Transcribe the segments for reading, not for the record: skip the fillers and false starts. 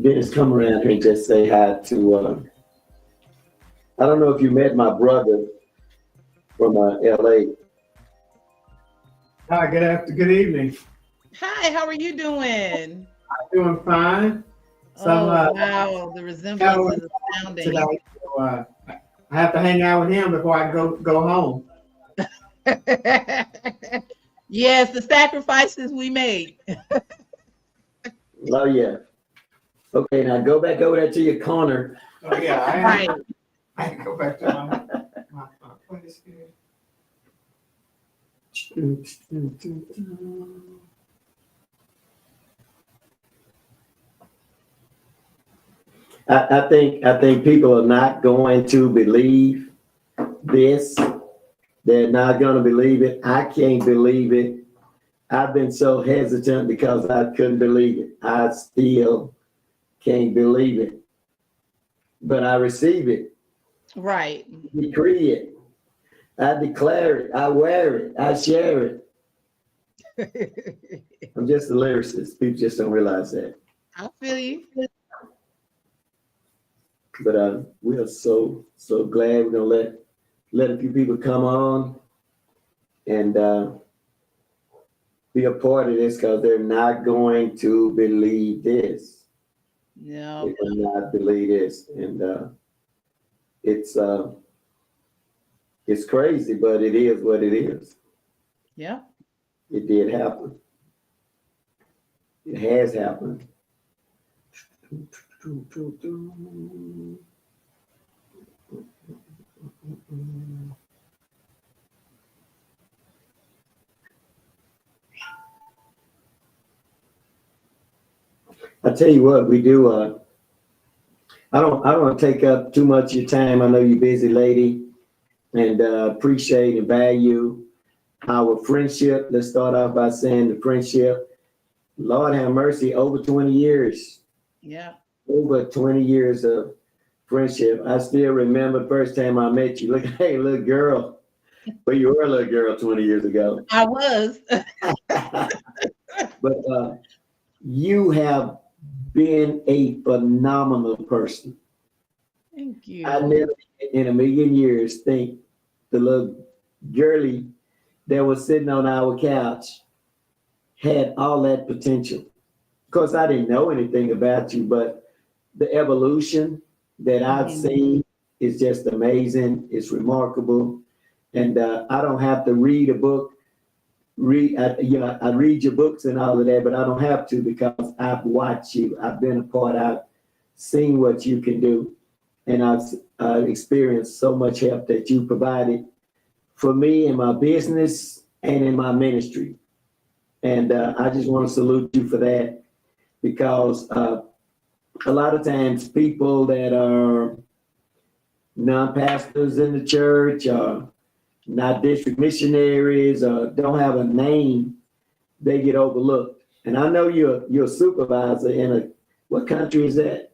Dennis, come around here and just say hi to, I don't know if you met my brother from LA. Hi, good evening. Hi, how are you doing? I'm doing fine. Some Oh, wow, the resemblance is astounding. today, so, I have to hang out with him before I go home. Yes, the sacrifices we made. Oh, yeah. Okay, now go back over there to your corner. Oh yeah, Right. I can go back to my place here. I think people are not going to believe this. They're not going to believe it. I can't believe it. I've been so hesitant because I couldn't believe it. I still can't believe it. But I receive it, Right. decree it, I declare it, I wear it, I share it. I'm just a lyricist. People just don't realize that. I feel you. But we are so glad. We're gonna let a few people come on and be a part of this because they're not going to believe this. No. They will not believe this, and it's crazy, but it is what it is. Yeah. It did happen. It has happened. I tell you what, we do. I don't want to take up too much of your time. I know you're busy, lady, and appreciate and value our friendship. Let's start off by saying the friendship. Lord have mercy, over 20 years. Yeah. Over 20 years of friendship. I still remember the first time I met you. Look, hey, little girl. But you were a little girl 20 years ago. I was. But you have been a phenomenal person. Thank you. I never in a million years think the little girlie that was sitting on our couch had all that potential. Of course, I didn't know anything about you, but the evolution that I've seen is just amazing. It's remarkable. And I don't have to read a book. I read your books and all of that, but I don't have to because I've watched you. I've been a part. I've seen what you can do, and I've experienced so much help that you provided for me in my business and in my ministry. And I just want to salute you for that because a lot of times people that are non-pastors in the church or not district missionaries or don't have a name, they get overlooked. And I know you're a supervisor in what country is that?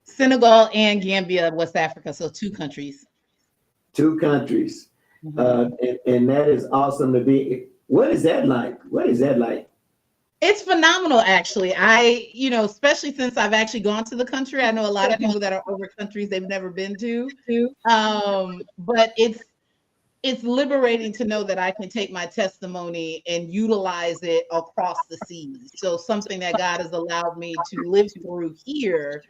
Senegal and Gambia, West Africa. So 2 countries. 2 countries. And that is awesome to be. What is that like? What is that like? It's phenomenal, actually. Especially since I've actually gone to the country. I know a lot of people that are over countries they've never been to. But it's liberating to know that I can take my testimony and utilize it across the seas. So something that God has allowed me to live through here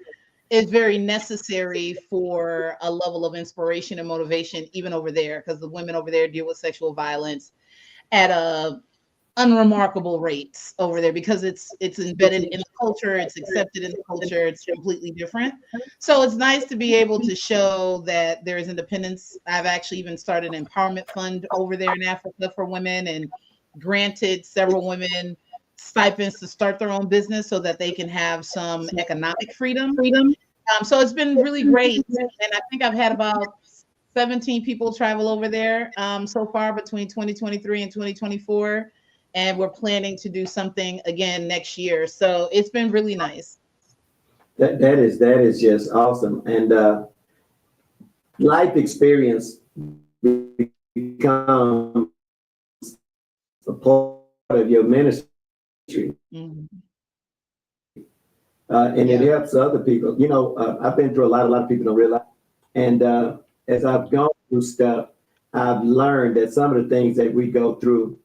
is very necessary for a level of inspiration and motivation, even over there, because the women over there deal with sexual violence at a unremarkable rates over there because it's embedded in the culture, it's accepted in the culture, it's completely different. So it's nice to be able to show that there is independence. I've actually even started an empowerment fund over there in Africa for women and granted several women stipends to start their own business so that they can have some economic freedom. So it's been really great. And I think I've had about 17 people travel over there so far between 2023 and 2024. And we're planning to do something again next year. So it's been really nice. That is just awesome. And life experience becomes a part of your ministry. Mhm. and it helps other people. You know, I've been through a lot of people don't realize. And as I've gone through stuff, I've learned that some of the things that we go through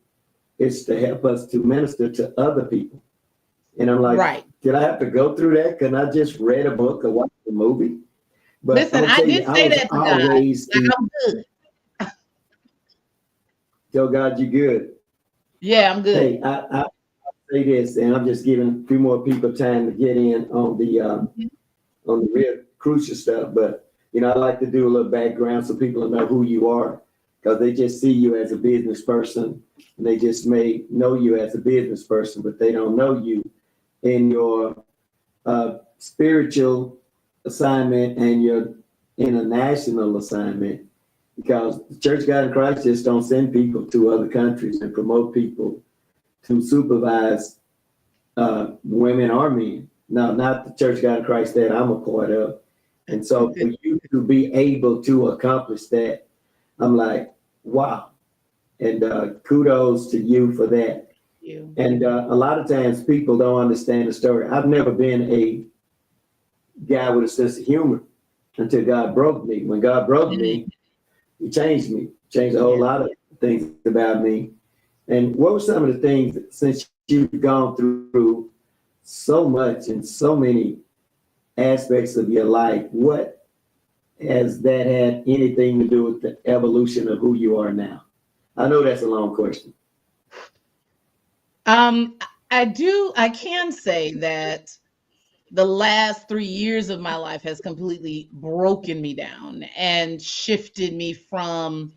is to help us to minister to other people. And I'm like, Right. did I have to go through that? Couldn't I just read a book or watch a movie? But Listen, I did say that to God. Like, I'm good. Tell God you're good. Yeah, I'm good. Hey, I say this, and I'm just giving a few more people time to get in on the real crucial stuff. But you know, I like to do a little background so people know who you are, because they just see you as a business person, and they just may know you as a business person, but they don't know you in your spiritual assignment and your international assignment. Because the Church of God in Christ just don't send people to other countries and promote people to supervise women or men. No, not the Church of God in Christ that I'm a part of. And so for you to be able to accomplish that, I'm like, wow. And kudos to you for that. You. And a lot of times people don't understand the story. I've never been a guy with a sense of humor until God broke me. When God broke me, He changed me, changed a whole lot of things about me. And what were some of the things, since you've gone through so much and so many aspects of your life, what has that had anything to do with the evolution of who you are now? I know that's a long question. I can say that the last 3 years of my life has completely broken me down and shifted me from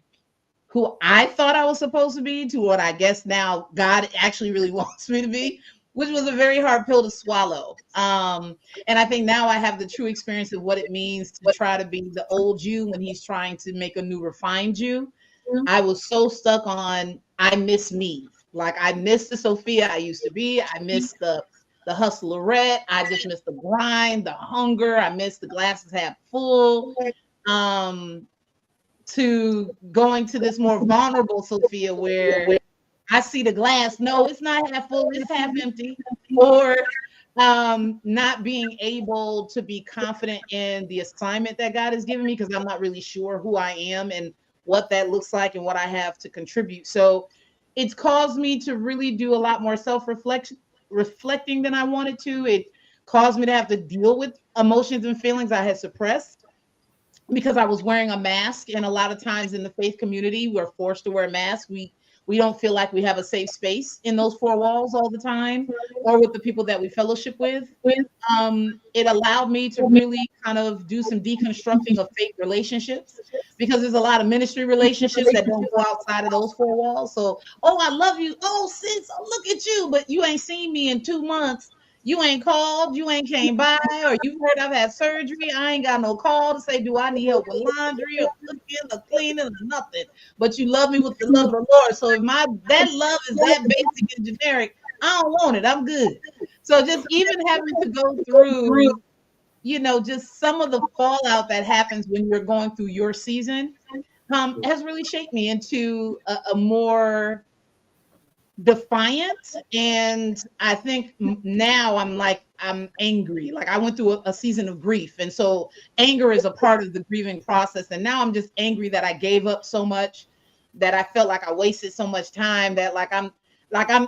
who I thought I was supposed to be to what I guess now God actually really wants me to be, which was a very hard pill to swallow. And I think now I have the true experience of what it means to try to be the old you when He's trying to make a new refined you. I was so stuck on, I miss me. Like, I miss the Sophia I used to be. I miss the hustlerette. I just miss the grind, the hunger. I miss the glasses half full. To going to this more vulnerable Sophia where I see the glass. No, it's not half full, it's half empty. Or not being able to be confident in the assignment that God has given me because I'm not really sure who I am and what that looks like and what I have to contribute. So it's caused me to really do a lot more reflecting than I wanted to. It caused me to have to deal with emotions and feelings I had suppressed because I was wearing a mask. And a lot of times in the faith community, we're forced to wear masks. We don't feel like we have a safe space in those four walls all the time or with the people that we fellowship with. It allowed me to really kind of do some deconstructing of faith relationships because there's a lot of ministry relationships that don't go outside of those four walls. So, oh, I love you. Oh, sis, oh, look at you. But you ain't seen me in 2 months. You ain't called, you ain't came by, or you've heard I've had surgery. I ain't got no call to say, do I need help with laundry or cooking or cleaning or nothing. But you love me with the love of the Lord. So if that love is that basic and generic, I don't want it. I'm good. So just even having to go through, just some of the fallout that happens when you're going through your season has really shaped me into a more defiant. And I think now I'm angry. Like I went through a season of grief. And so anger is a part of the grieving process. And now I'm just angry that I gave up so much, that I felt like I wasted so much time, that I'm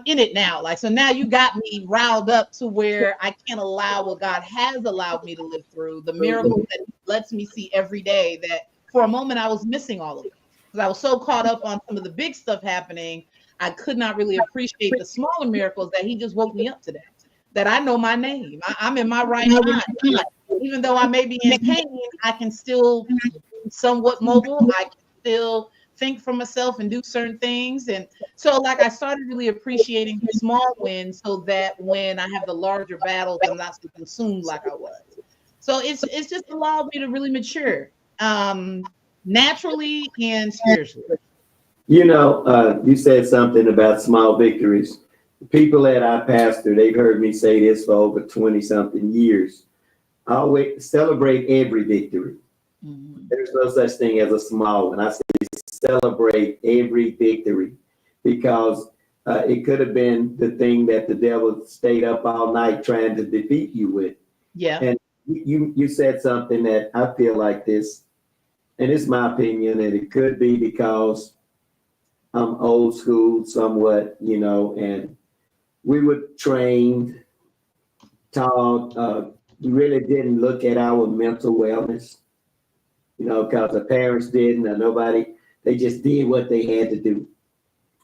in it now. Like, so now you got me riled up to where I can't allow what God has allowed me to live through, the miracles that He lets me see every day, that for a moment I was missing all of it. Because I was so caught up on some of the big stuff happening, I could not really appreciate the smaller miracles that He just woke me up today, that I know my name. I'm in my right mind. Even though I may be in pain, I can still be somewhat mobile. I can still think for myself and do certain things. And so like I started really appreciating the small wins so that when I have the larger battles, I'm not so consumed like I was. So it's just allowed me to really mature naturally and spiritually. You said something about small victories. The people that I pastor, they've heard me say this for over 20 something years. I always celebrate every victory. Mm-hmm. There's no such thing as a small one. I say celebrate every victory because it could have been the thing that the devil stayed up all night trying to defeat you with. Yeah. And you said something that I feel like this, and it's my opinion, and it could be because I'm old school somewhat, and we were trained, taught, we really didn't look at our mental wellness, because the parents didn't, or nobody, they just did what they had to do.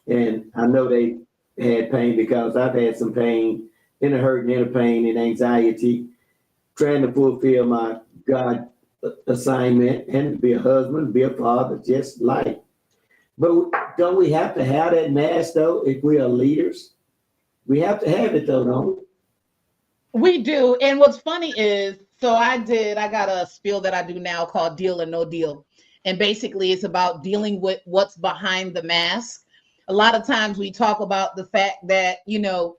And I know they had pain because I've had some pain, inner hurt and inner pain and anxiety, trying to fulfill my God assignment and be a husband, be a father, just life. But don't we have to have that mask though if we are leaders? We have to have it though, don't we? We do. And what's funny is, so I got a spiel that I do now called Deal or No Deal. And basically it's about dealing with what's behind the mask. A lot of times we talk about the fact that,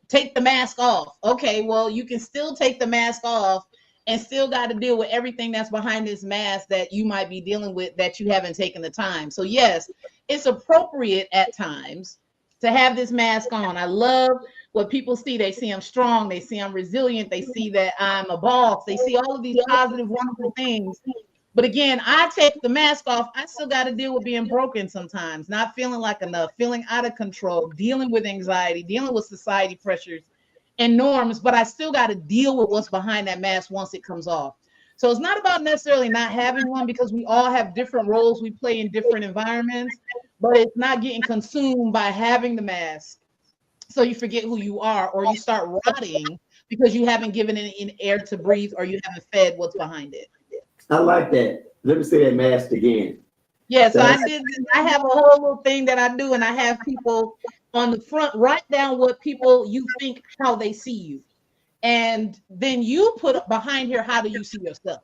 take the mask off. Okay, well, you can still take the mask off and still got to deal with everything that's behind this mask that you might be dealing with that you haven't taken the time. So yes, it's appropriate at times to have this mask on. I love what people see. They see I'm strong. They see I'm resilient. They see that I'm a boss. They see all of these positive, wonderful things. But again, I take the mask off. I still got to deal with being broken sometimes, not feeling like enough, feeling out of control, dealing with anxiety, dealing with society pressures and norms, but I still got to deal with what's behind that mask once it comes off. So it's not about necessarily not having one, because we all have different roles we play in different environments, but it's not getting consumed by having the mask. So you forget who you are, or you start rotting because you haven't given it an air to breathe, or you haven't fed what's behind it. I like that. Let me say that mask again. Yeah, so I have a whole little thing that I do, and I have people on the front write down what people you think, how they see you. And then you put behind here, how do you see yourself?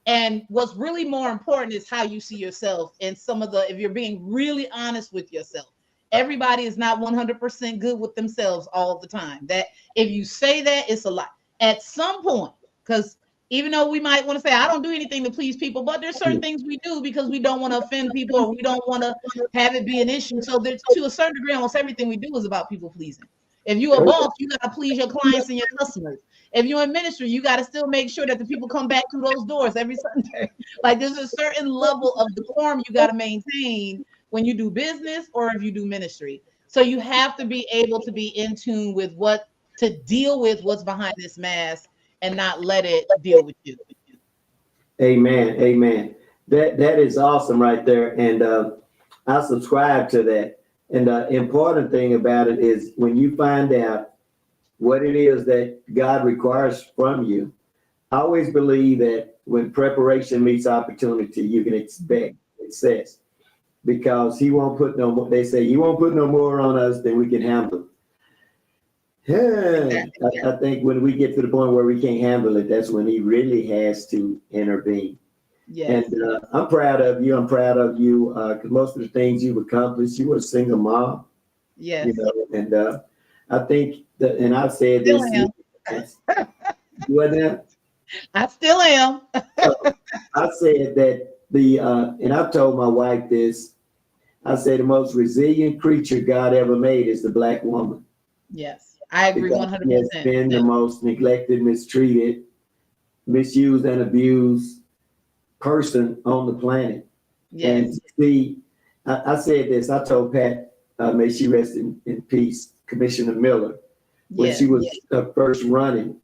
And what's really more important is how you see yourself. And if you're being really honest with yourself, everybody is not 100% good with themselves all the time. That if you say that, it's a lie. At some point, because even though we might want to say, I don't do anything to please people, but there's certain things we do because we don't want to offend people, or we don't want to have it be an issue. So there's, to a certain degree, almost everything we do is about people pleasing. If you're a boss, you got to please your clients and your customers. If you're in ministry, you got to still make sure that the people come back through those doors every Sunday. Like there's a certain level of decorum you got to maintain when you do business or if you do ministry. So you have to be able to be in tune with to deal with what's behind this mask and not let it deal with you. Amen. Amen. That is awesome right there. And I subscribe to that. And the important thing about it is when you find out what it is that God requires from you, I always believe that when preparation meets opportunity, you can expect success, because he won't put no more. They say he won't put no more on us than we can handle. Yeah, I think when we get to the point where we can't handle it, that's when he really has to intervene. Yes. And I'm proud of you. I'm proud of you because most of the things you've accomplished, you were a single mom. Yes. And I think that, and I've said still this. What now? I still am. I said that and I've told my wife this. I say the most resilient creature God ever made is the Black woman. Yes, I agree 100%. She has been the most neglected, mistreated, misused, and abused person on the planet. Yes. And see, I said this. I told Pat, may she rest in peace, Commissioner Miller, when she was first running.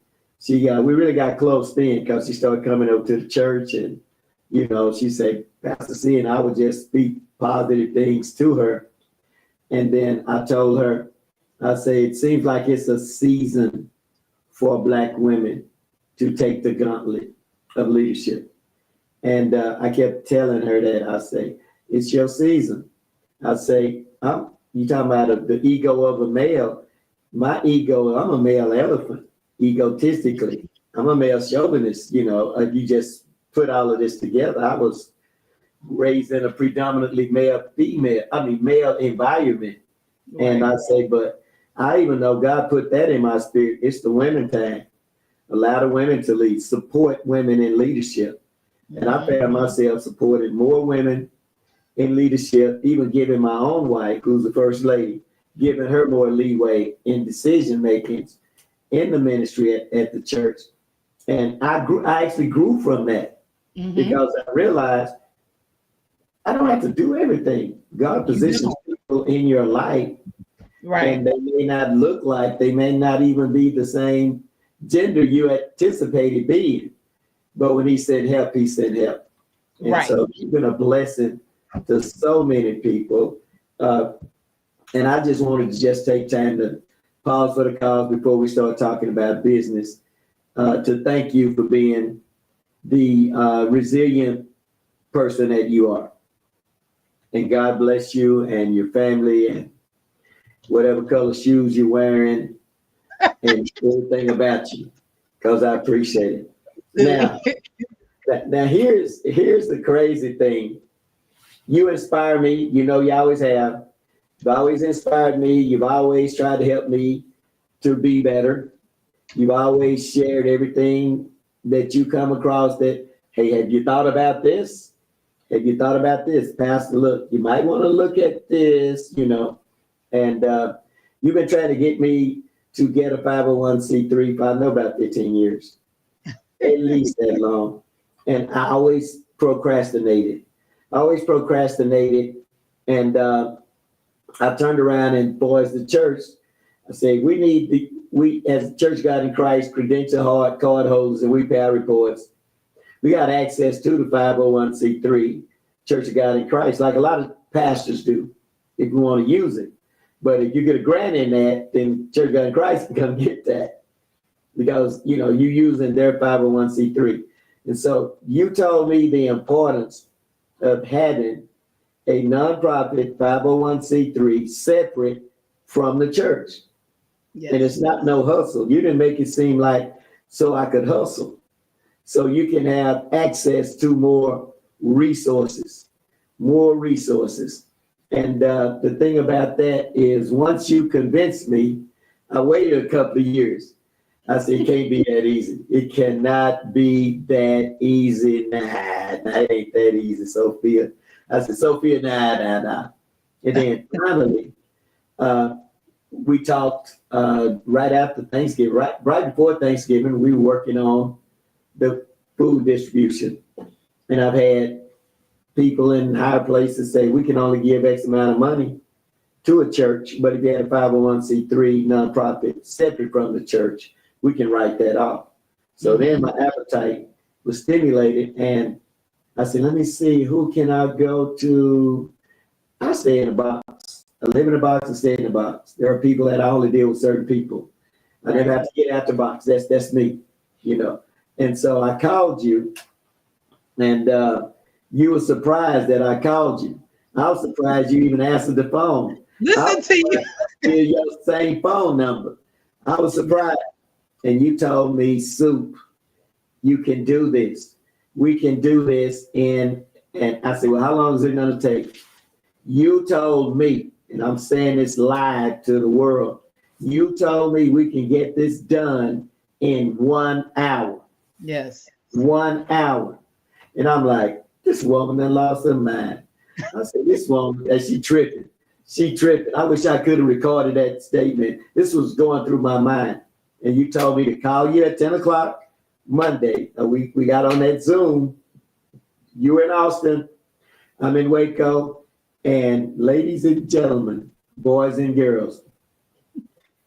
We really got close then because she started coming over to the church, and she said, Pastor C, and I would just speak positive things to her. And then I told her, I say, it seems like it's a season for Black women to take the gauntlet of leadership. And I kept telling her that. I say, it's your season. I say, you talking about the ego of a male. My ego, I'm a male elephant, egotistically. I'm a male chauvinist, you just put all of this together. I was raised in a predominantly male environment. Right. And I say, but I even know God put that in my spirit. It's the women time. Allow the women to lead, support women in leadership. And I found myself supporting more women in leadership, even giving my own wife, who's the first lady, giving her more leeway in decision making in the ministry at the church. And I actually grew from that because I realized I don't have to do everything. God positions people in your life, Right. and they may not look like, they may not even be the same gender you anticipated being. But when he said help, he said help. And Right. so you've been a blessing to so many people. And I just wanted to just take time to pause for the cause before we start talking about business, to thank you for being the resilient person that you are. And God bless you and your family and whatever color shoes you're wearing and everything about you, because I appreciate it. Now here's the crazy thing. You inspire me. You know, you always have. You've always inspired me. You've always tried to help me to be better. You've always shared everything that you come across that, hey, have you thought about this? Have you thought about this? Pastor, look, you might want to look at this, you know. And you've been trying to get me to get a 501c3 for, I know, about 15 years, at least that long. And I always procrastinated. And I turned around and, boys, the church, I said, we as Church of God in Christ, credential card holders, and we pay our reports. We got access to the 501c3 Church of God in Christ, like a lot of pastors do, if you want to use it. But if you get a grant in that, then Church of God in Christ can come get that, because, you know, you're using their 501c3. And so you told me the importance of having a nonprofit 501c3 separate from the church. Yes. And it's not no hustle. You didn't make it seem like so I could hustle. So you can have access to more resources. And the thing about that is, once you convinced me, I waited a couple of years. I said, it can't be that easy. It cannot be that easy. Nah, it ain't that easy, Sophia. I said, Sophia, nah. And then finally, we talked right after Thanksgiving, right before Thanksgiving. We were working on the food distribution. And I've had people in higher places say, we can only give X amount of money to a church, but if you had a 501c3 nonprofit separate from the church, we can write that off. So then my appetite was stimulated, and I said, let me see, who can I go to? I stay in a box. I live in a box and stay in a box. There are people that I only deal with certain people. I never have to get out the box. That's me, you know. And so I called you, and you were surprised that I called you. I was surprised you even answered the phone. Listen to you. Your same phone number. I was surprised. And you told me, Soup, you can do this. We can do this. And I said, well, how long is it going to take? You told me, and I'm saying this live to the world, you told me we can get this done in 1 hour. Yes. 1 hour. And I'm like, this woman done lost her mind. I said, this woman, she tripping. I wish I could have recorded that statement. This was going through my mind. And you told me to call you at 10 o'clock Monday. We got on that Zoom. You were in Austin. I'm in Waco. And ladies and gentlemen, boys and girls,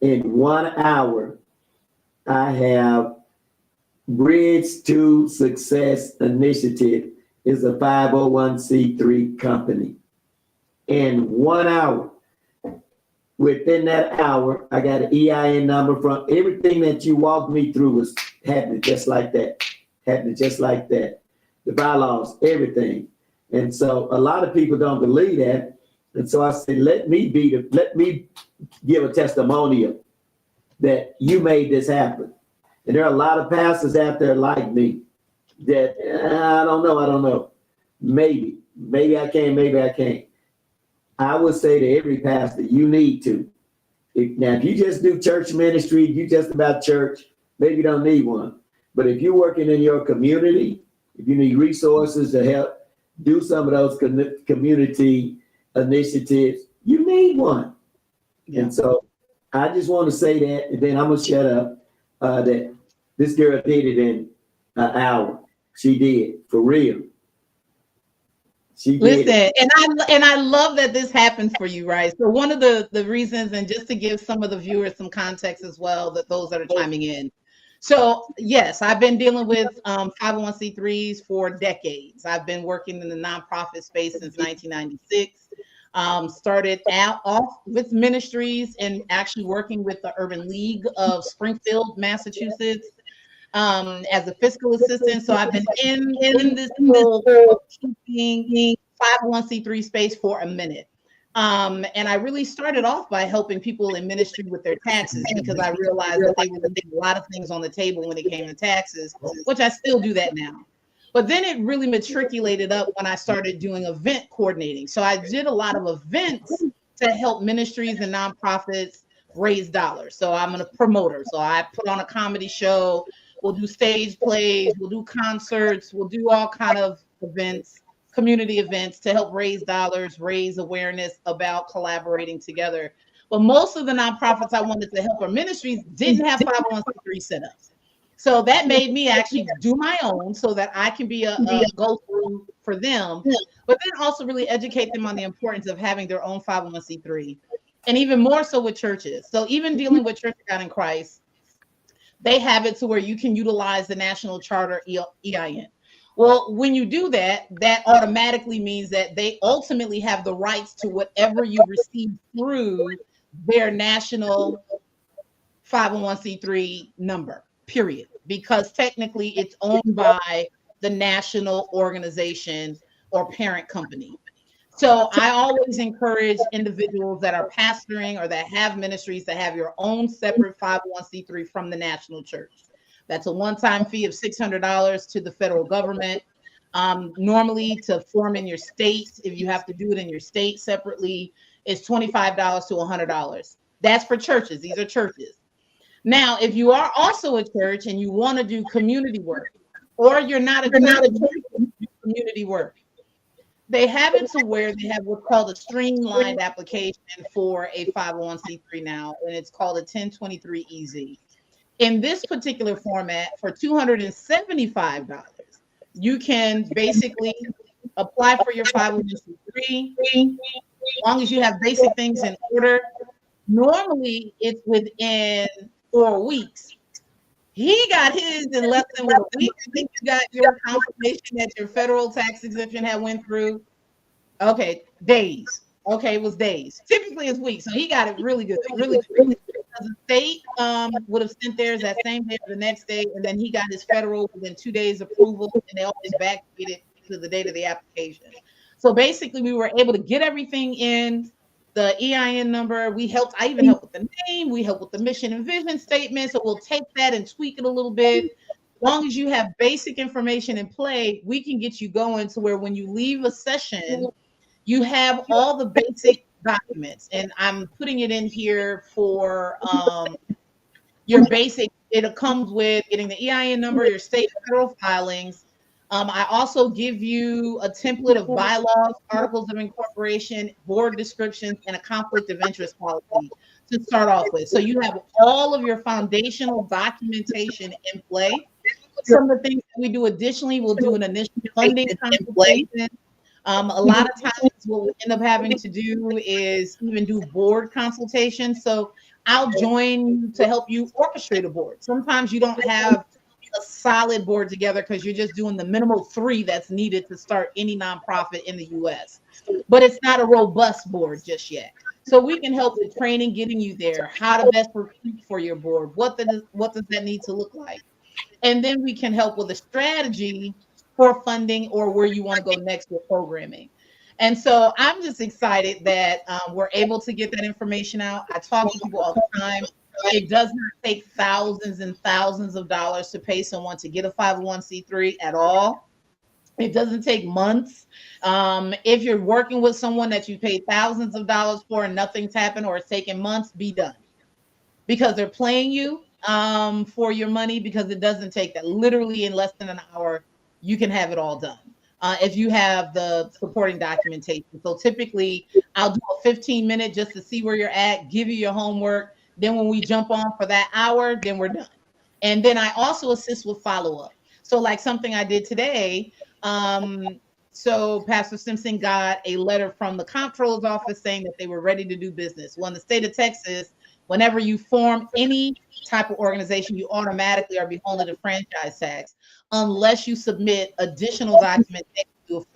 in 1 hour, I have Bridge to Success Initiative is a 501c3 company. In 1 hour, within that hour, I got an EIN number from everything that you walked me through was happening just like that. The bylaws, everything. And so a lot of people don't believe that. And so I said, let me give a testimonial that you made this happen. And there are a lot of pastors out there like me that I don't know. Maybe I can, maybe I can't. I would say to every pastor, you need to. If you just do church ministry, you just about church, maybe you don't need one. But if you're working in your community, if you need resources to help do some of those community initiatives, you need one. Yeah. And so I just want to say that, and then I'm going to shut up, that This girl did it in an hour. She did, for real. She did it. Listen, and I love that this happened for you, right? So one of the reasons, and just to give some of the viewers some context as well, that those that are chiming in. So yes, I've been dealing with 501c3s for decades. I've been working in the nonprofit space since 1996. Started out off with ministries and actually working with the Urban League of Springfield, Massachusetts, as a fiscal assistant. So I've been in this whole keeping 501c3 space for a minute. And I really started off by helping people in ministry with their taxes, because I realized that they were leaving a lot of things on the table when it came to taxes, which I still do that now. But then it really matriculated up when I started doing event coordinating. So I did a lot of events to help ministries and nonprofits raise dollars. So I'm a promoter. So I put on a comedy show. We'll do stage plays. We'll do concerts. We'll do all kind of events, community events, to help raise dollars, raise awareness about collaborating together. But most of the nonprofits I wanted to help, or ministries, didn't have 501c3 setups. So that made me actually do my own, so that I can be a go-through for them, but then also really educate them on the importance of having their own 501c3, and even more so with churches. So even dealing with Church of God in Christ, they have it to where you can utilize the National Charter EIN. Well, when you do that, that automatically means that they ultimately have the rights to whatever you receive through their national 501c3 number, period. Because technically it's owned by the national organization or parent company. So I always encourage individuals that are pastoring or that have ministries to have your own separate 501c3 from the national church. That's a one-time fee of $600 to the federal government. Normally, to form in your state, if you have to do it in your state separately, it's $25 to $100. That's for churches. These are churches. Now, if you are also a church and you want to do community work, or you're not a church, you do community work, they have it to where they have what's called a streamlined application for a 501c3 now, and it's called a 1023-EZ. In this particular format, for $275, you can basically apply for your 501c3 as long as you have basic things in order. Normally, it's within 4 weeks. He got his in less than a week. I think you got your confirmation that your federal tax exemption had went through. Okay, days. Okay, it was days. Typically it's weeks. So he got it really good, really quick. The state would have sent theirs that same day or the next day, and then he got his federal within 2 days approval, and they always backdated to the date of the application. So basically, we were able to get everything in. The EIN number, I even helped with the name, we help with the mission and vision statement. So we'll take that and tweak it a little bit. As long as you have basic information in play, we can get you going to where when you leave a session, you have all the basic documents. And I'm putting it in here for your basic. It comes with getting the EIN number, your state and federal filings. I also give you a template of bylaws, articles of incorporation, board descriptions, and a conflict of interest policy to start off with. So you have all of your foundational documentation in play. Some of the things that we do additionally, we'll do an initial funding consultation. A lot of times what we end up having to do is even do board consultations. So I'll join you to help you orchestrate a board. Sometimes you don't have a solid board together because you're just doing the minimal 3 that's needed to start any nonprofit in the US, but it's not a robust board just yet. So we can help with training, getting you there, how to best recruit for your board, what does that need to look like, and then we can help with a strategy for funding or where you want to go next with programming. And so I'm just excited that we're able to get that information out. I talk to people all the time. It does not take thousands and thousands of dollars to pay someone to get a 501c3 at all. It doesn't take months. If you're working with someone that you paid thousands of dollars for and nothing's happened, or it's taking months, be done. Because they're playing you for your money, because it doesn't take that. Literally in less than an hour, you can have it all done. If you have the supporting documentation. So typically I'll do a 15-minute just to see where you're at, give you your homework. Then when we jump on for that hour, then we're done. And then I also assist with follow-up. So like something I did today, so Pastor Simpson got a letter from the comptroller's office saying that they were ready to do business. Well, in the state of Texas, whenever you form any type of organization, you automatically are beholden to franchise tax unless you submit additional documentation to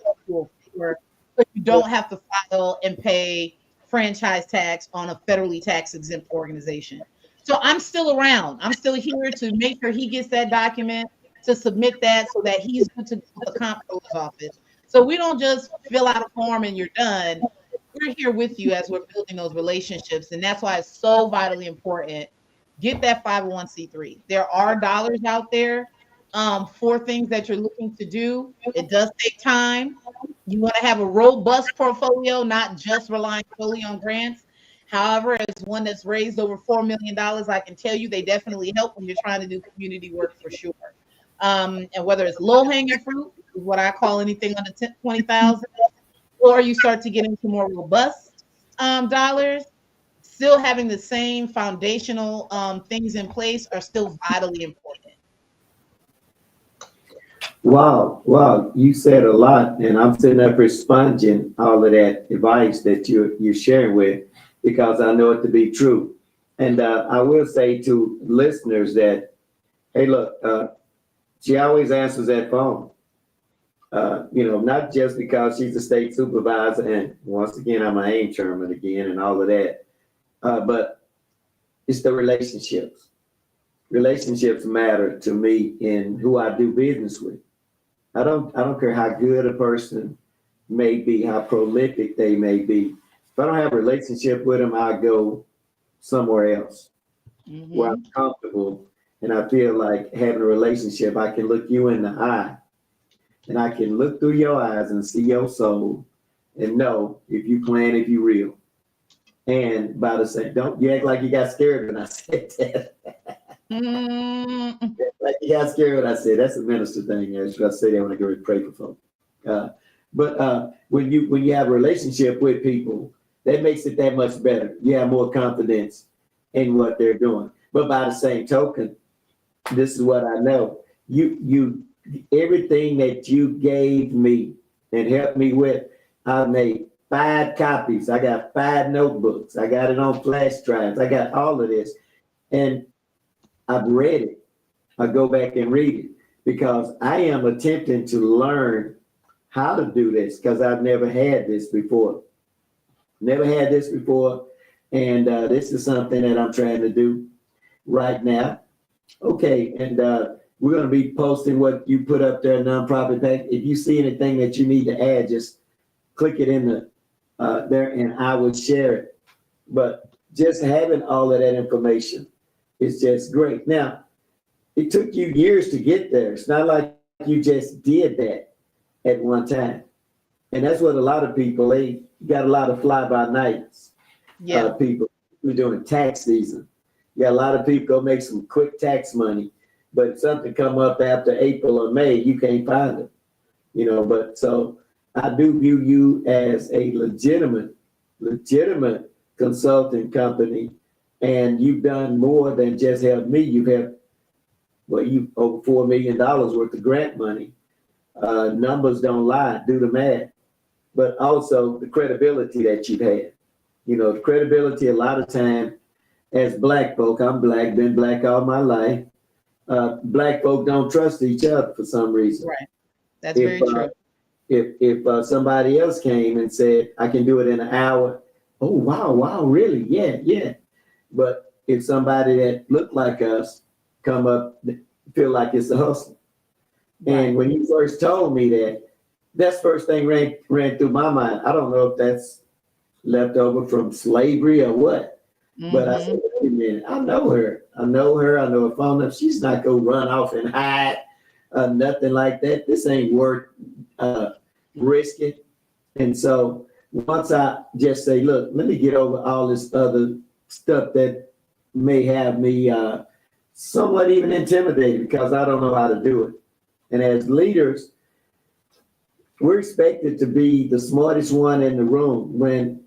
but you don't have to file and pay franchise tax on a federally tax exempt organization. So I'm still around. I'm still here to make sure he gets that document, to submit that so that he's good to go to the comptroller's office. So we don't just fill out a form and you're done. We're here with you as we're building those relationships. And that's why it's so vitally important. Get that 501c3. There are dollars out there for things that you're looking to do. It does take time. You want to have a robust portfolio, not just relying solely on grants. However, as one that's raised over $4 million, I can tell you they definitely help when you're trying to do community work for sure. And whether it's low-hanging fruit, what I call anything under 20,000, or you start to get into more robust dollars, still having the same foundational things in place are still vitally important. Wow, you said a lot, and I'm sitting up responding all of that advice that you're sharing with, because I know it to be true. And I will say to listeners that, hey, look, she always answers that phone. Not just because she's a state supervisor, and once again, I'm an AIM chairman again and all of that, but it's the relationships. Relationships matter to me in who I do business with. I don't care how good a person may be, how prolific they may be. If I don't have a relationship with them, I go somewhere else where I'm comfortable, and I feel like having a relationship, I can look you in the eye, and I can look through your eyes and see your soul and know if you playing, if you real. And by the same, don't you act like you got scared when I said that. Like you got scared when I said that's a minister thing. I should say that when I go to pray for folks. But when you have a relationship with people, that makes it that much better. You have more confidence in what they're doing. But by the same token, this is what I know. You everything that you gave me and helped me with, I made 5 copies. I got 5 notebooks. I got it on flash drives. I got all of this. And I've read it. I go back and read it because I am attempting to learn how to do this because I've never had this before. Never had this before. And this is something that I'm trying to do right now. Okay. And we're going to be posting what you put up there, nonprofit pack. If you see anything that you need to add, just click it in the there and I will share it. But just having all of that information is just great. Now, it took you years to get there. It's not like you just did that at one time. And that's what a lot of people, they got a lot of fly-by-nights. People. We're doing tax season. Yeah, a lot of people go make some quick tax money, but if something come up after April or May, you can't find it. But so I do view you as a legitimate consulting company, and you've done more than just help me. You've helped, you over $4 million worth of grant money. Numbers don't lie, do the math. But also the credibility that you've had. The credibility a lot of time as Black folk, I'm Black, been Black all my life. Black folk don't trust each other for some reason. Right. That's very true. If somebody else came and said, I can do it in an hour. Oh, wow, really? Yeah. But if somebody that looked like us come up, feel like it's a hustle. And when you first told me that's first thing ran through my mind. I don't know if that's left over from slavery or what. But I said, wait a minute, I know her. I know her phone number. She's not going to run off and hide, nothing like that. This ain't worth risking. And so once I just say, look, let me get over all this other stuff that may have me somewhat even intimidated because I don't know how to do it. And as leaders, we're expected to be the smartest one in the room. When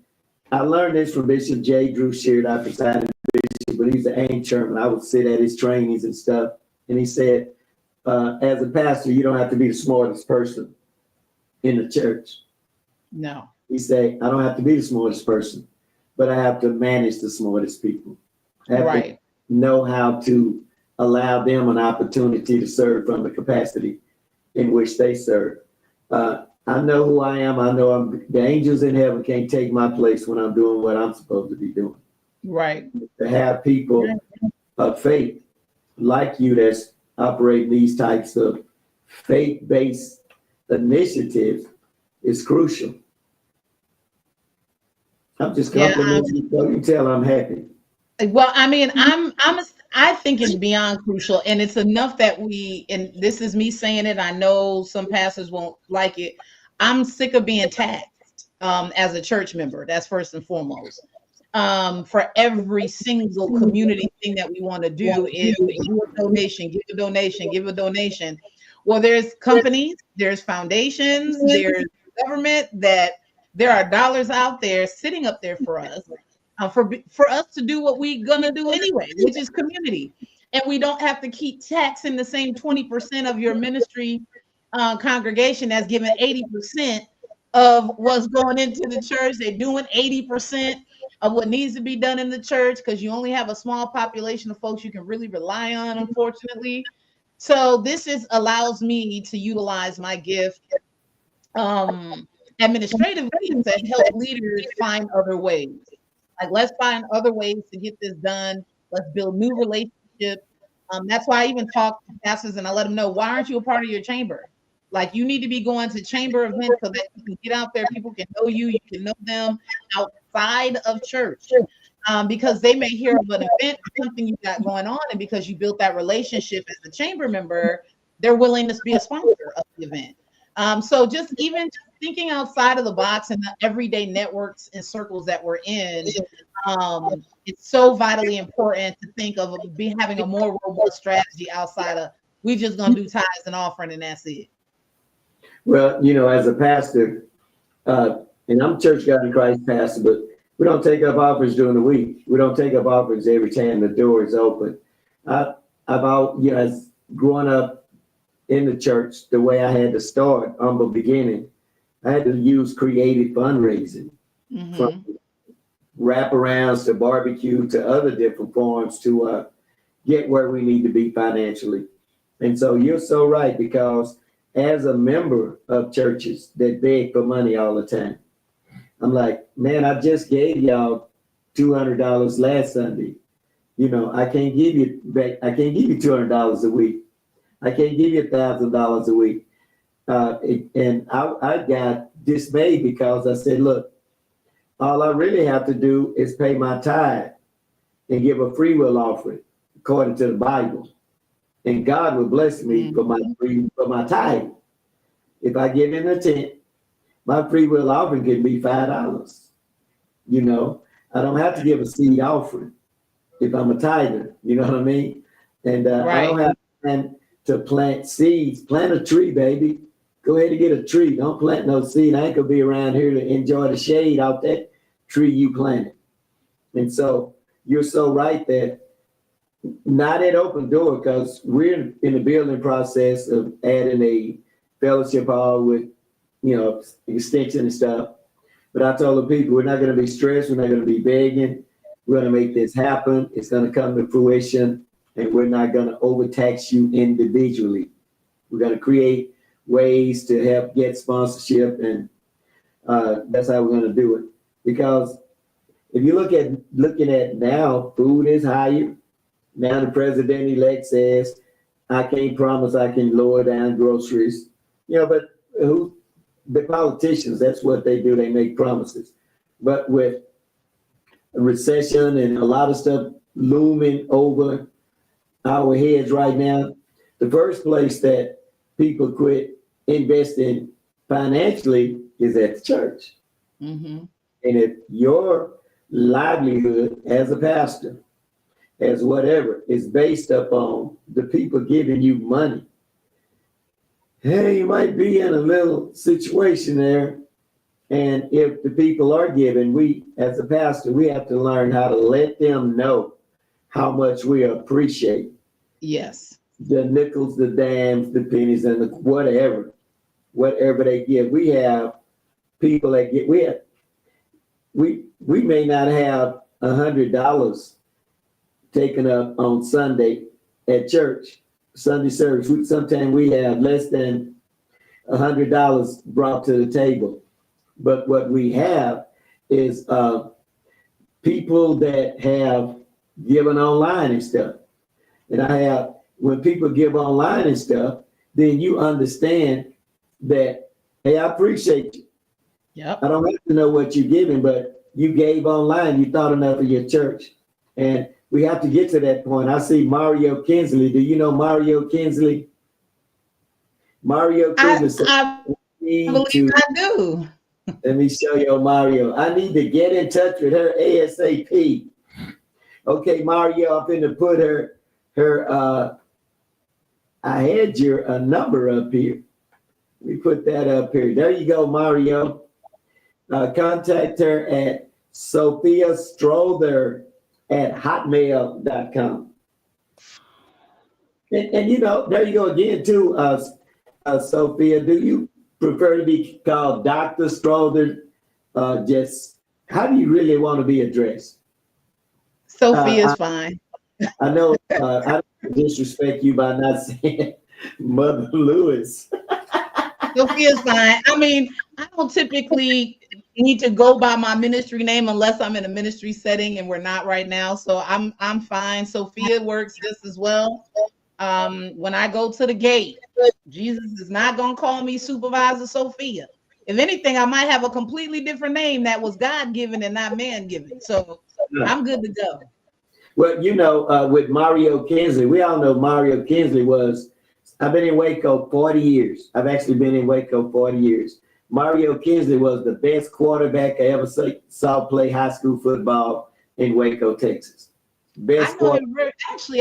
I learned this from Bishop J. Drew Sheard, I presided Bishop, when he was the AIM chairman, I would sit at his trainings and stuff. and he said, as a pastor, you don't have to be the smartest person in the church. No. He said, I don't have to be the smartest person, but I have to manage the smartest people. I have to know how to allow them an opportunity to serve from the capacity in which they serve. I know who I am. I know the angels in heaven can't take my place when I'm doing what I'm supposed to be doing. Right. To have people of faith like you that's operating these types of faith-based initiatives is crucial. I'm just complimenting you, so you can tell I'm happy. Well, I mean, I think it's beyond crucial, and it's enough that and this is me saying it. I know some pastors won't like it. I'm sick of being taxed as a church member. That's first and foremost. For every single community thing that we want to do is do a donation, give a donation, give a donation. Well, there's companies, there's foundations, there's government that there are dollars out there sitting up there for us. For us to do what we're gonna do anyway, which is community, and we don't have to keep taxing the same 20% of your ministry congregation that's giving 80% of what's going into the church. They're doing 80% of what needs to be done in the church because you only have a small population of folks you can really rely on, unfortunately. So this allows me to utilize my gift administratively to help leaders find other ways. Like, let's find other ways to get this done. Let's build new relationships. That's why I even talk to pastors and I let them know, why aren't you a part of your chamber? Like, you need to be going to chamber events so that you can get out there. People can know you. You can know them outside of church because they may hear of an event, something you got going on. And because you built that relationship as a chamber member, they're willing to be a sponsor of the event. So just even thinking outside of the box and the everyday networks and circles that we're in, it's so vitally important to think of having a more robust strategy outside of we just gonna do tithes and offering and that's it. Well, as a pastor, and I'm Church God in Christ pastor, but we don't take up offerings during the week. We don't take up offerings every time the door is open. As growing up in the church, the way I had to start on the beginning, I had to use creative fundraising from wraparounds to barbecue to other different forms to get where we need to be financially. And so you're so right, because as a member of churches that beg for money all the time, I'm like, man, I just gave y'all $200 last Sunday. I can't give you back. I can't give you $200 a week. I can't give you $1,000 a week. And I got dismayed because I said, look, all I really have to do is pay my tithe and give a free will offering according to the Bible. And God will bless me for my tithe. If I give in a tent, my free will offering can be $5. I don't have to give a seed offering if I'm a tither. You know what I mean? And I don't have to plant seeds. Plant a tree, baby. Go ahead and get a tree. Don't plant no seed. I ain't gonna be around here to enjoy the shade out that tree you planted. And so you're so right that not at Open Door, because we're in the building process of adding a fellowship hall with, extension and stuff. But I told the people, we're not going to be stressed. We're not going to be begging. We're going to make this happen. It's going to come to fruition, and we're not going to overtax you individually. We're going to create ways to help get sponsorship, and that's how we're going to do it. Because if you looking at now, food is higher. Now the president-elect says, I can't promise I can lower down groceries. But the politicians, that's what they do. They make promises. But with a recession and a lot of stuff looming over our heads right now, the first place that people quit investing financially is at the church. And if your livelihood as a pastor, as whatever, is based upon the people giving you money, hey, you might be in a little situation there. And if the people are giving, we, as a pastor, we have to learn how to let them know how much we appreciate. Yes. the nickels, the dimes, the pennies, and the whatever they give. We have people that get we may not have $100 taken up on Sunday at church, Sunday service. Sometimes we have less than $100 brought to the table. But what we have is people that have given online and stuff. And when people give online and stuff, then you understand that, hey, I appreciate you. Yep. I don't have to know what you're giving, but you gave online, you thought enough of your church. And we have to get to that point. I see Mario Kinsley. Do you know Mario Kinsley? Mario Kinsley. I believe I do. Let me show you Mario. I need to get in touch with her ASAP. Okay, Mario, I'm going to put her I had your number up here. We put that up here. There you go, Mario. Contact her at Sophia Strother at hotmail.com. And you know, there you go again too, Sophia. Do you prefer to be called Dr. Strother? Just how do you really want to be addressed? Sophia's fine. I know I don't disrespect you by not saying Mother Lewis. Sophia's fine. I mean, I don't typically need to go by my ministry name unless I'm in a ministry setting, and we're not right now. So I'm fine. Sophia works just as well. When I go to the gate, Jesus is not gonna call me Supervisor Sophia. If anything, I might have a completely different name that was God given and not man given. So I'm good to go. Well, you know, with Mario Kinsley, we all know Mario Kinsley I've been in Waco 40 years. I've actually been in Waco 40 years. Mario Kinsley was the best quarterback I ever saw play high school football in Waco, Texas. Best quarterback.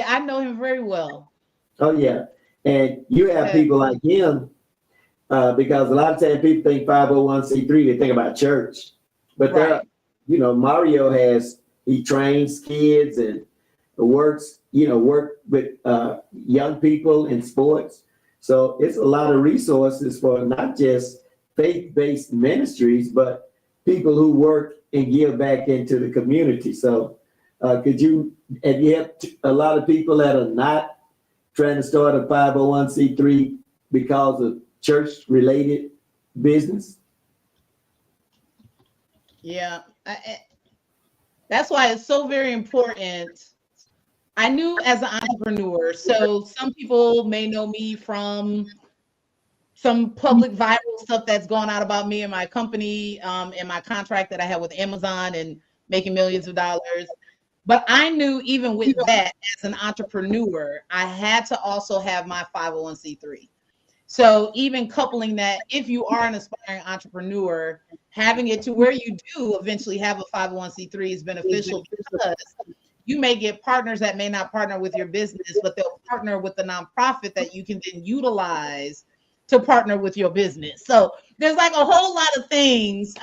I know him very well. Oh, yeah. And you have people like him because a lot of times people think 501c3, they think about church. But right. Mario he trains kids and work with young people in sports. So it's a lot of resources for not just faith-based ministries, but people who work and give back into the community. So have you have a lot of people that are not trying to start a 501c3 because of church-related business? Yeah. That's why it's so very important. I knew as an entrepreneur, so some people may know me from some public viral stuff that's gone out about me and my company and my contract that I had with Amazon and making millions of dollars. But I knew even with that, as an entrepreneur, I had to also have my 501c3. So even coupling that, if you are an aspiring entrepreneur, having it to where you do eventually have a 501c3 is beneficial because you may get partners that may not partner with your business, but they'll partner with the nonprofit that you can then utilize to partner with your business. So there's like a whole lot of things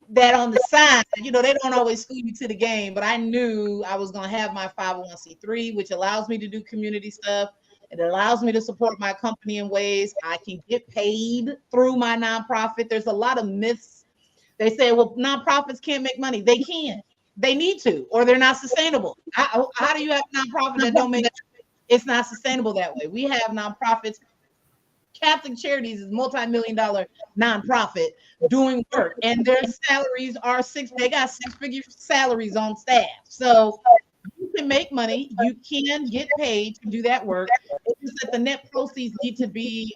that on the side, they don't always school you to the game, but I knew I was going to have my 501c3, which allows me to do community stuff. It allows me to support my company in ways I can get paid through my nonprofit. There's a lot of myths. They say, well, nonprofits can't make money. They can. They need to, or they're not sustainable. How do you have nonprofits that don't make it? It's not sustainable that way. We have nonprofits. Catholic Charities is multi-million-dollar nonprofit doing work, and their salaries are they got six-figure salaries on staff. So you can make money, you can get paid to do that work. It's just that the net proceeds need to be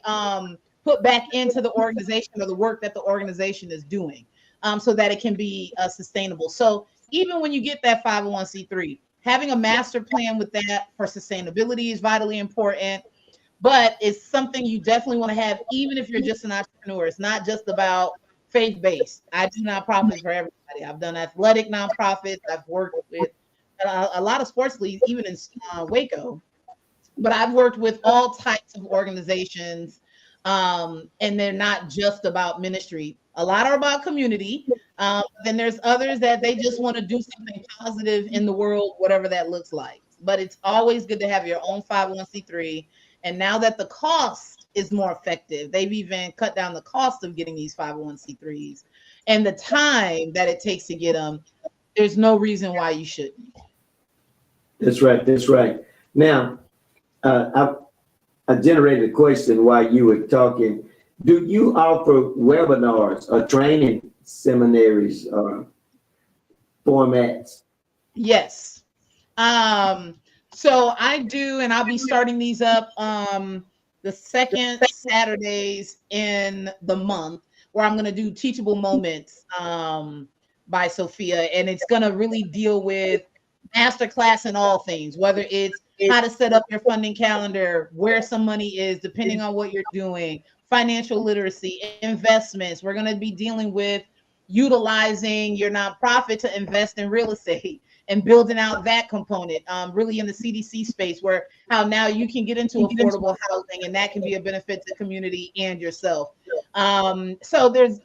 put back into the organization or the work that the organization is doing, so that it can be sustainable. So even when you get that 501c3, having a master plan with that for sustainability is vitally important. But it's something you definitely want to have, even if you're just an entrepreneur. It's not just about faith-based. I do nonprofits for everybody. I've done athletic nonprofits. I've worked with a lot of sports leagues, even in Waco. But I've worked with all types of organizations, and they're not just about ministry. A lot are about community. Then there's others that they just want to do something positive in the world, whatever that looks like. but it's always good to have your own 501c3. And now that the cost is more effective, they've even cut down the cost of getting these 501c3s and the time that it takes to get them. There's no reason why you shouldn't. That's right. That's right. Now, I generated a question while you were talking. Do you offer webinars or training seminaries or formats? Yes. So I do, and I'll be starting these up the second Saturdays in the month, where I'm going to do teachable moments by Sophia, and it's going to really deal with masterclass in all things, whether it's how to set up your funding calendar, where some money is, depending on what you're doing, financial literacy, investments. We're going to be dealing with utilizing your nonprofit to invest in real estate and building out that component, really in the CDC space, where how now you can get into affordable housing, and that can be a benefit to the community and yourself. So there's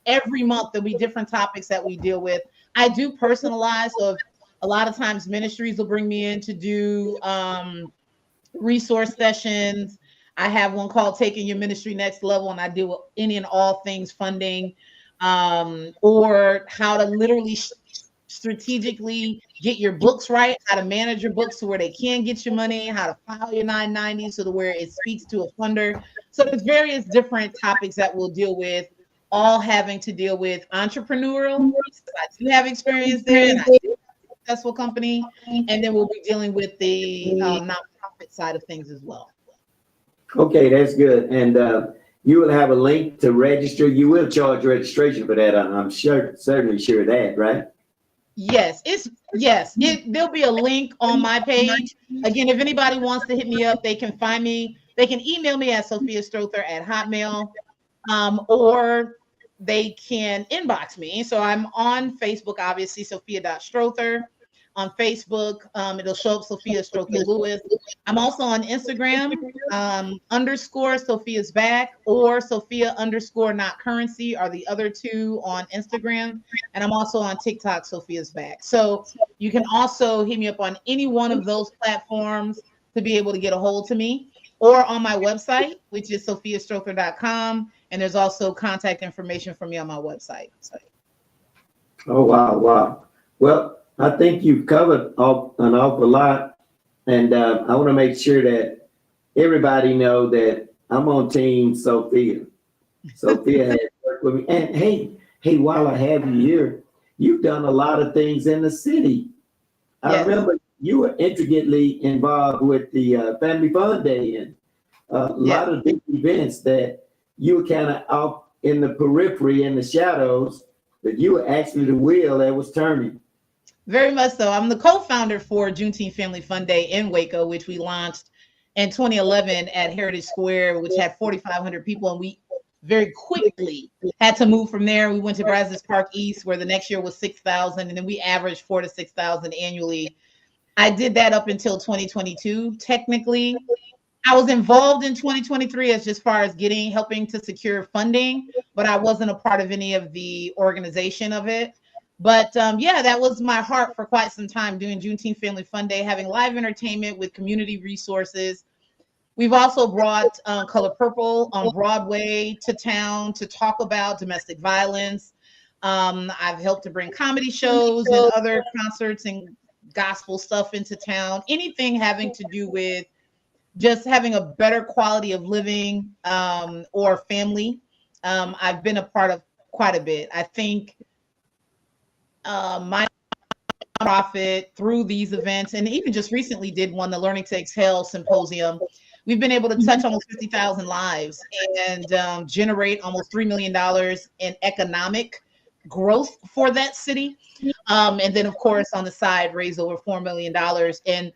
every month there'll be different topics that we deal with. I do personalize, so a lot of times ministries will bring me in to do resource sessions. I have one called Taking Your Ministry Next Level, and I deal with any and all things funding, or how to literally strategically get your books right, how to manage your books to where they can get your money, how to file your 990 so to where it speaks to a funder. So there's various different topics that we'll deal with, all having to deal with entrepreneurial. I do have experience there, and I do have a successful company, and then we'll be dealing with the nonprofit side of things as well. Okay, that's good. And you will have a link to register. You will charge registration for that. I'm certainly sure of that, right? Yes, there'll be a link on my page. Again, if anybody wants to hit me up, they can find me. They can email me at SophiaStrother@hotmail, or they can inbox me. So I'm on Facebook, obviously, Sophia.Strother. On Facebook, it'll show up Sophia Strother Lewis. I'm also on Instagram, _ Sophia's back, or Sophia _ not currency are the other two on Instagram. And I'm also on TikTok, Sophia's back. So you can also hit me up on any one of those platforms to be able to get a hold to me, or on my website, which is sophiastrother.com. And there's also contact information for me on my website. Oh, wow. Well, I think you've covered an awful lot, and I want to make sure that everybody know that I'm on Team Sophia. Sophia has worked with me, and hey, while I have you here, you've done a lot of things in the city. I remember you were intricately involved with the Family Fun Day and a lot of big events that you were kind of off in the periphery, in the shadows, but you were actually the wheel that was turning. Very much so. I'm the co-founder for Juneteenth Family Fun Day in Waco, which we launched in 2011 at Heritage Square, which had 4,500 people. And we very quickly had to move from there. We went to Brazos Park East, where the next year was 6,000. And then we averaged 4,000 to 6,000 annually. I did that up until 2022. Technically, I was involved in 2023 as far as helping to secure funding, but I wasn't a part of any of the organization of it. But that was my heart for quite some time, doing Juneteenth Family Fun Day, having live entertainment with community resources. We've also brought Color Purple on Broadway to town to talk about domestic violence. I've helped to bring comedy shows and other concerts and gospel stuff into town. Anything having to do with just having a better quality of living or family. I've been a part of quite a bit. I think my nonprofit, through these events, and even just recently did one, the Learning to Exhale Symposium, we've been able to touch almost 50,000 lives and generate almost $3 million in economic growth for that city. And then, of course, on the side, raise over $4 million. And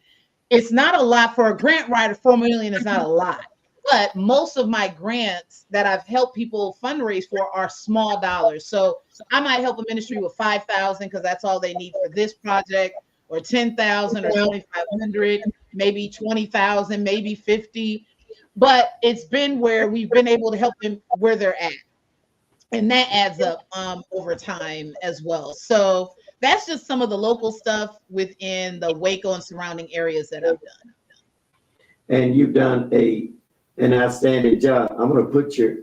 it's not a lot for a grant writer. $4 million is not a lot. But most of my grants that I've helped people fundraise for are small dollars. So I might help a ministry with 5,000 because that's all they need for this project, or 10,000 or 2,500, maybe 20,000, maybe 50. But it's been where we've been able to help them where they're at. And that adds up over time as well. So that's just some of the local stuff within the Waco and surrounding areas that I've done. And you've done an outstanding job. I'm going to put your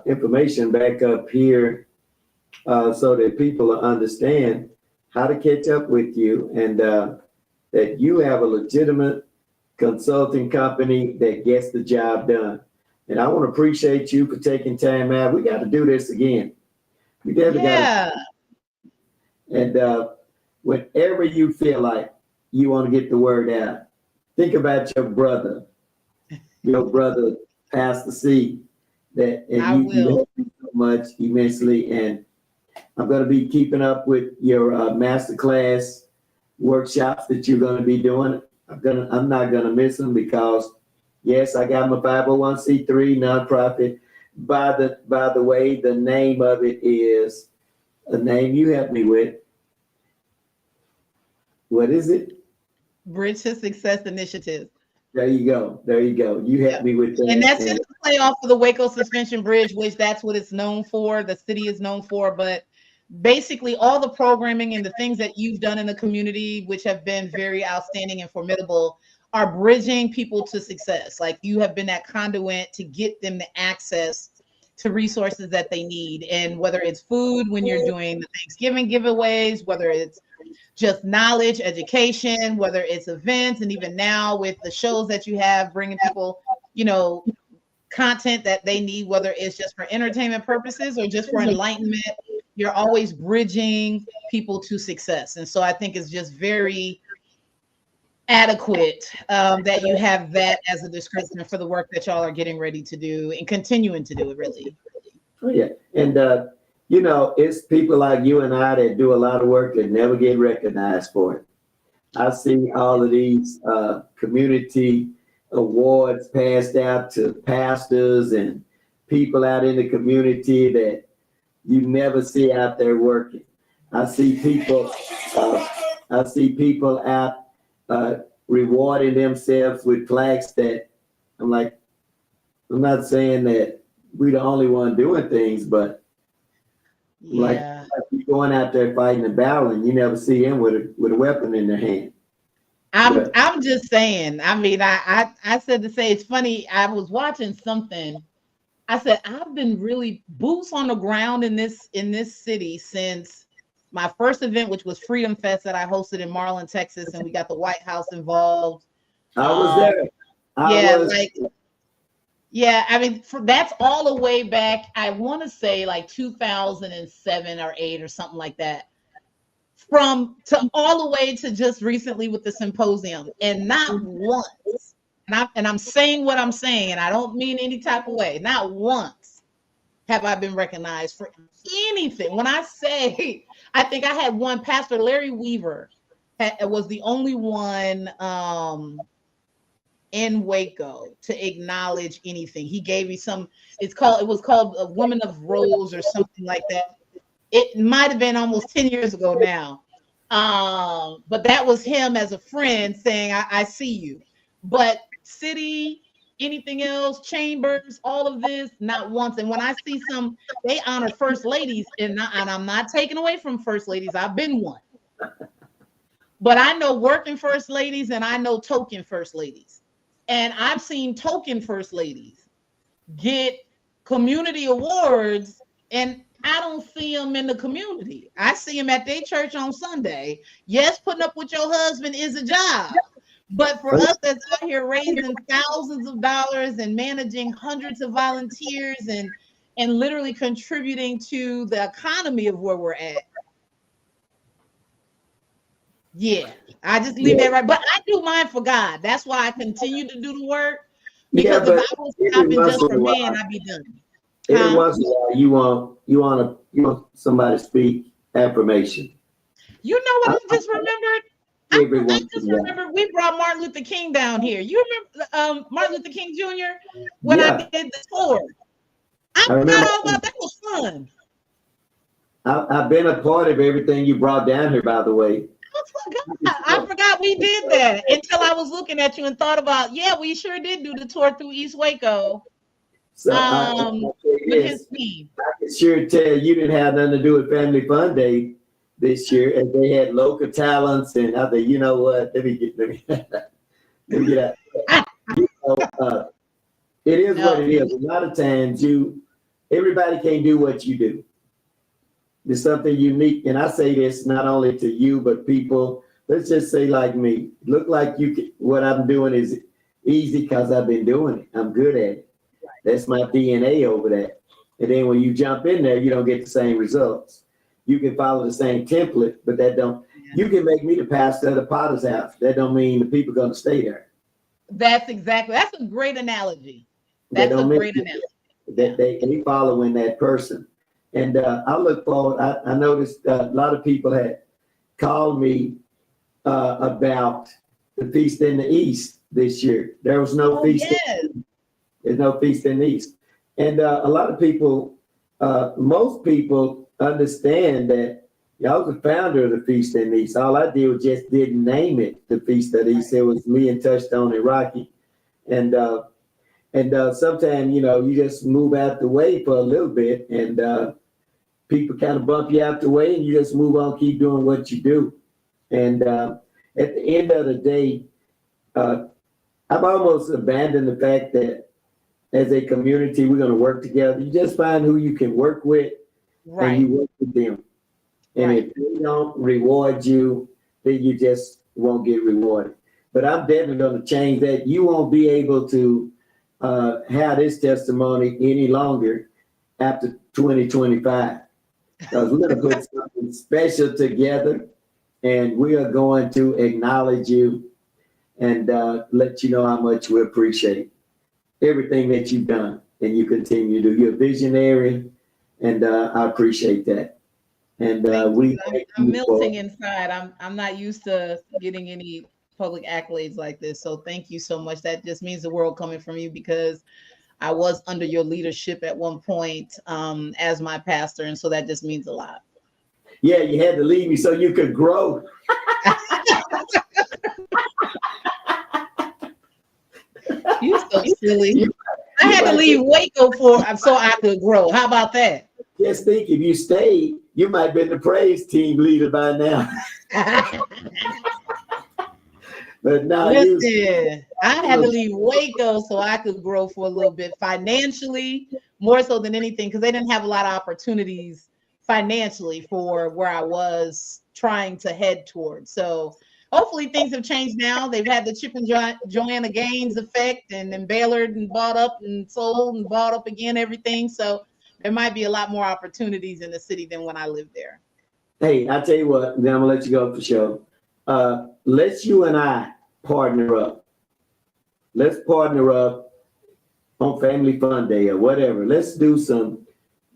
information back up here so that people understand how to catch up with you, and that you have a legitimate consulting company that gets the job done. And I want to appreciate you for taking time out. We got to do this again. We definitely got to. And whenever you feel like you want to get the word out, think about your brother, Pastor C, that and you helped me so much immensely. And I'm going to be keeping up with your masterclass workshops that you're going to be doing. I'm not going to miss them because, yes, I got my 501c3 nonprofit. By the way, the name of it is a name you helped me with. What is it? Bridge to Success Initiative. There you go. You helped me with that. And that's just a play off of the Waco Suspension Bridge, which that's what it's known for. The city is known for, but basically all the programming and the things that you've done in the community, which have been very outstanding and formidable, are bridging people to success. Like, you have been that conduit to get them the access to resources that they need. And whether it's food when you're doing the Thanksgiving giveaways, whether it's just knowledge, education, whether it's events, and even now with the shows that you have, bringing people, content that they need, whether it's just for entertainment purposes or just for enlightenment, you're always bridging people to success. And so I think it's just very adequate that you have that as a description for the work that y'all are getting ready to do and continuing to do it, really. Oh, yeah. And, it's people like you and I that do a lot of work that never get recognized for it. I see all of these community awards passed out to pastors and people out in the community that you never see out there working. I see people out rewarding themselves with plaques that I'm like, I'm not saying that we're the only one doing things, but like going out there fighting a battle and you never see them with a weapon in their hand. I'm just saying. I mean, I said to say, it's funny. I was watching something. I said, I've been really boots on the ground in this city since my first event, which was Freedom Fest that I hosted in Marlin, Texas, and we got the White House involved. I was there. I mean, that's all the way back. I want to say like 2007 or 8 or something like that. To all the way to just recently with the symposium, and not once. And I'm saying what I'm saying, and I don't mean any type of way. Not once have I been recognized for anything. When I say, I think I had one. Pastor Larry Weaver was the only one in Waco to acknowledge anything. He gave me it was called a Woman of Rose or something like that. It might have been almost 10 years ago now. But that was him as a friend saying, I see you. But city, anything else, chambers, all of this, not once. And when I see they honor first ladies, and I'm not taking away from first ladies. I've been one. But I know working first ladies and I know token first ladies. And I've seen token first ladies get community awards, and I don't see them in the community. I see them at their church on Sunday. Yes, putting up with your husband is a job. But for us that's out here raising thousands of dollars and managing hundreds of volunteers and literally contributing to the economy of where we're at. Yeah, I just leave that right. But I do mine for God. That's why I continue to do the work. Because if I was stopping just for man, I'd be done. Every once in a while, you want somebody to speak affirmation. You know what I just remembered? I just remembered we brought Martin Luther King down here. You remember Martin Luther King Jr. when I did the tour? I forgot all about that. Was fun. I've been a part of everything you brought down here, by the way. I forgot we did that until I was looking at you and thought about, we sure did do the tour through East Waco. So with his team. I can sure tell you didn't have nothing to do with Family Fun Day this year, and they had local talents. And I think, you know what? Let me get let me get out. You know, it is what it is. A lot of times, everybody can't do what you do. There's something unique, and I say this not only to you, but people. Let's just say like me. Look like you can, what I'm doing is easy because I've been doing it. I'm good at it. That's my DNA over that. And then when you jump in there, you don't get the same results. You can follow the same template, but that don't. You can make me the pastor of the Potter's house. That don't mean the people going to stay there. That's a great analogy. That's a great analogy. That they following that person. And I look forward. I noticed a lot of people had called me about the Feast in the East this year. There was no feast. Yes. There's no Feast in the East. And a lot of people, most people understand that I was the founder of the Feast in the East. All I did was just didn't name it the Feast of the East. It was me and Touchstone and Rocky. And sometimes, you just move out the way for a little bit, and people kind of bump you out the way, and you just move on, keep doing what you do. And at the end of the day, I've almost abandoned the fact that as a community, we're going to work together. You just find who you can work with, right, and you work with them. And if they don't reward you, then you just won't get rewarded. But I'm definitely going to change that. You won't be able to have this testimony any longer after 2025. Because we're going to put something special together, and we are going to acknowledge you and let you know how much we appreciate everything that you've done and you continue to do. You're a visionary, and I appreciate that. And I'm melting inside. I'm not used to getting any public accolades like this. So thank you so much. That just means the world coming from you, because I was under your leadership at one point as my pastor. And so that just means a lot. Yeah, you had to leave me so you could grow. You're so silly. I had to leave Waco so I could grow. How about that? Just think, if you stayed, you might have been the praise team leader by now. But now, listen, I had to leave Waco so I could grow for a little bit financially, more so than anything, because they didn't have a lot of opportunities financially for where I was trying to head towards. So hopefully things have changed now. They've had the Chip and Joanna Gaines effect, and then Baylor and bought up and sold and bought up again, everything. So there might be a lot more opportunities in the city than when I lived there. Hey, I tell you what, then I'm gonna let you go for sure. Let's you and I partner up. Let's partner up on Family Fun Day or whatever. Let's do some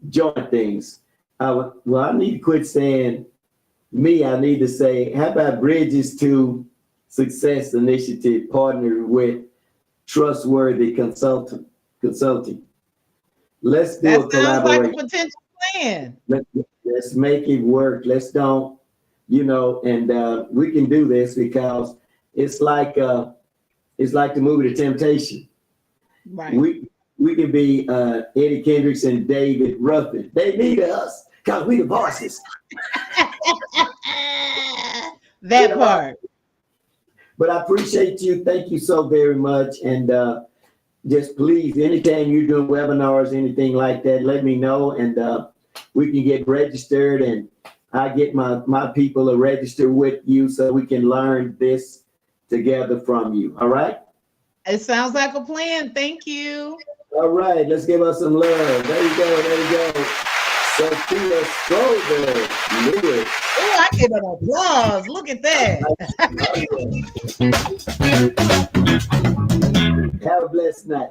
joint things. I need to quit saying me. I need to say, how about Bridges to Success Initiative partner with Trustworthy Consulting? Let's do a collaboration. Sounds like a potential plan. Let's make it work. Let's don't, and we can do this because it's like the movie The Temptation. Right. We can be Eddie Kendricks and David Ruffin. They need us because we the bosses. That part. But I appreciate you. Thank you so very much. And just please, anytime you're doing webinars, anything like that, let me know, and we can get registered, and I get my people to register with you so we can learn this together from you. All right? It sounds like a plan. Thank you. All right, let's give us some love. There you go. SOPHIA STROTHER. Oh, I get an applause. Look at that. Have a blessed night.